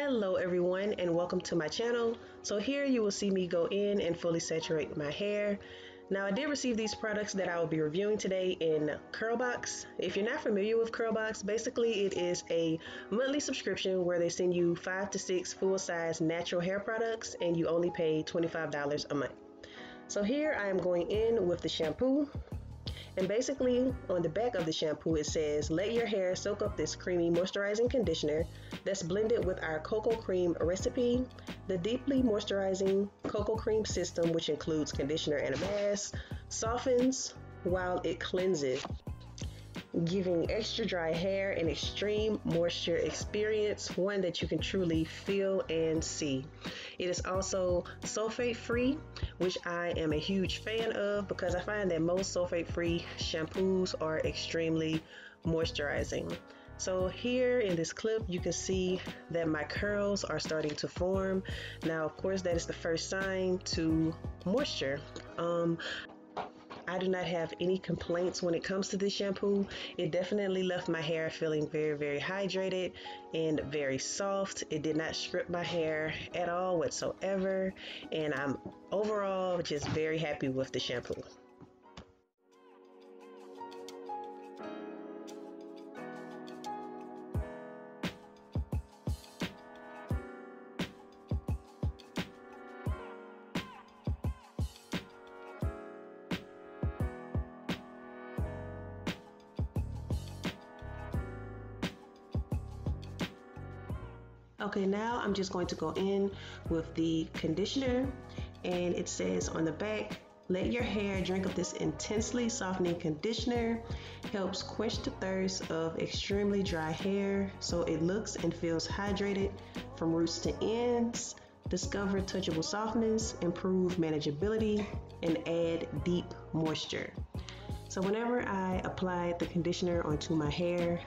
Hello everyone and welcome to my channel. So here you will see me go in and fully saturate my hair. Now I did receive these products that I will be reviewing today in Curlbox. If you're not familiar with Curlbox, basically it is a monthly subscription where they send you 5 to 6 full-size natural hair products and you only pay $25 a month. So here I am going in with the shampoo. And basically on the back of the shampoo it says, let your hair soak up this creamy moisturizing conditioner that's blended with our cocoa cream recipe. The deeply moisturizing cocoa cream system, which includes conditioner and a mask, softens while it cleanses, giving extra dry hair an extreme moisture experience, one that you can truly feel and see. It is also sulfate free, which I am a huge fan of because I find that most sulfate free shampoos are extremely moisturizing. So here in this clip you can see that my curls are starting to form. Now of course that is the first sign to moisture. I do not have any complaints when it comes to this shampoo. It definitely left my hair feeling very hydrated and very soft. It did not strip my hair at all whatsoever, and I'm overall just very happy with the shampoo. Okay, now I'm just going to go in with the conditioner, and it says on the back, let your hair drink of this intensely softening conditioner, helps quench the thirst of extremely dry hair so it looks and feels hydrated from roots to ends, discover touchable softness, improve manageability, and add deep moisture. So whenever I applied the conditioner onto my hair,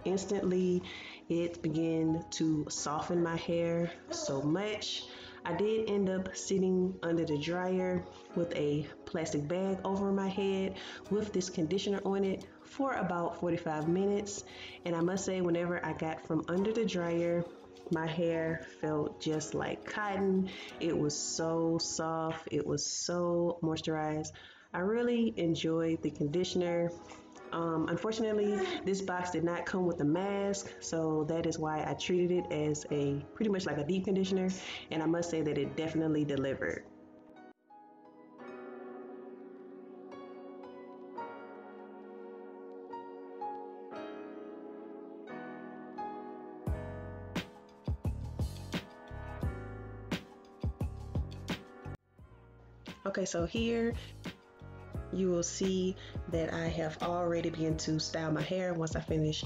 instantly it began to soften my hair so much. I did end up sitting under the dryer with a plastic bag over my head with this conditioner on it for about 45 minutes. And I must say, whenever I got from under the dryer, my hair felt just like cotton. It was so soft. It was so moisturized. I really enjoyed the conditioner. Unfortunately, this box did not come with a mask, so that is why I treated it as a pretty much like a deep conditioner, and I must say that it definitely delivered. Okay, so here you will see that I have already begun to style my hair. Once I finish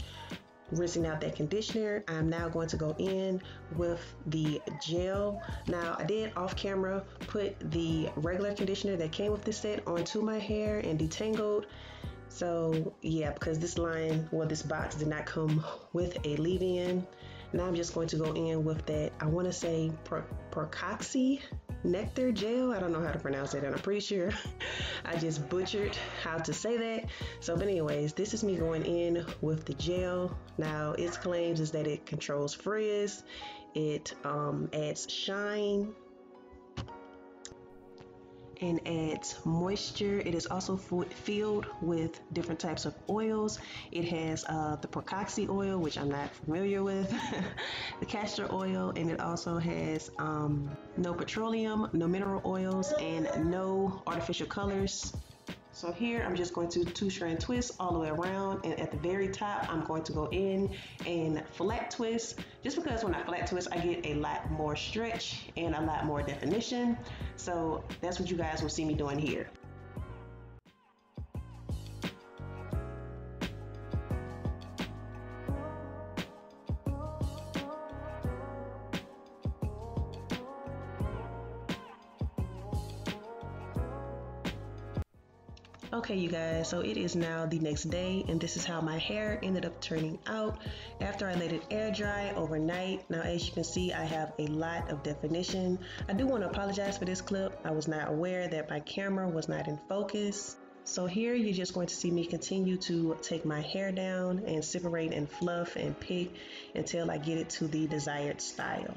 rinsing out that conditioner, I'm now going to go in with the gel. Now I did off camera put the regular conditioner that came with this set onto my hair and detangled. So yeah, because this box did not come with a leave-in. Now I'm just going to go in with that, I want to say Procoxy Nectar Gel. I don't know how to pronounce it, and I'm pretty sure I just butchered how to say that. So but anyways, this is me going in with the gel. Now its claims is that it controls frizz, it adds shine and adds moisture. It is also filled with different types of oils. It has the Procoxy oil, which I'm not familiar with, the castor oil, and it also has no petroleum, no mineral oils, and no artificial colors. So here I'm just going to two-strand twist all the way around, and at the very top I'm going to go in and flat twist, just because when I flat twist I get a lot more stretch and a lot more definition. So that's what you guys will see me doing here. Okay you guys, so it is now the next day, and this is how my hair ended up turning out after I let it air dry overnight. Now as you can see, I have a lot of definition. I do want to apologize for this clip. I was not aware that my camera was not in focus. So here you're just going to see me continue to take my hair down and separate and fluff and pick until I get it to the desired style.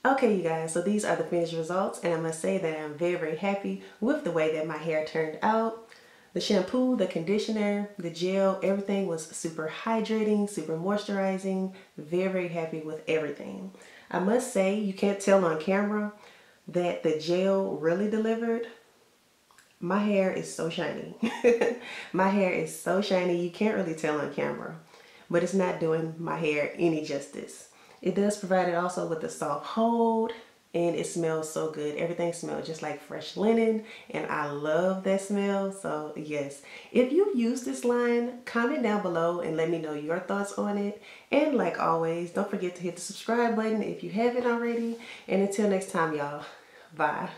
Okay, you guys, so these are the finished results, and I must say that I'm very, very happy with the way that my hair turned out. The shampoo, the conditioner, the gel, everything was super hydrating, super moisturizing. Very, very happy with everything. I must say, you can't tell on camera that the gel really delivered. My hair is so shiny. My hair is so shiny, you can't really tell on camera, but it's not doing my hair any justice. It does provide it also with a soft hold, and it smells so good. Everything smells just like fresh linen, and I love that smell. So yes, if you've used this line, comment down below and let me know your thoughts on it. And like always, don't forget to hit the subscribe button if you haven't already. And until next time, y'all, bye.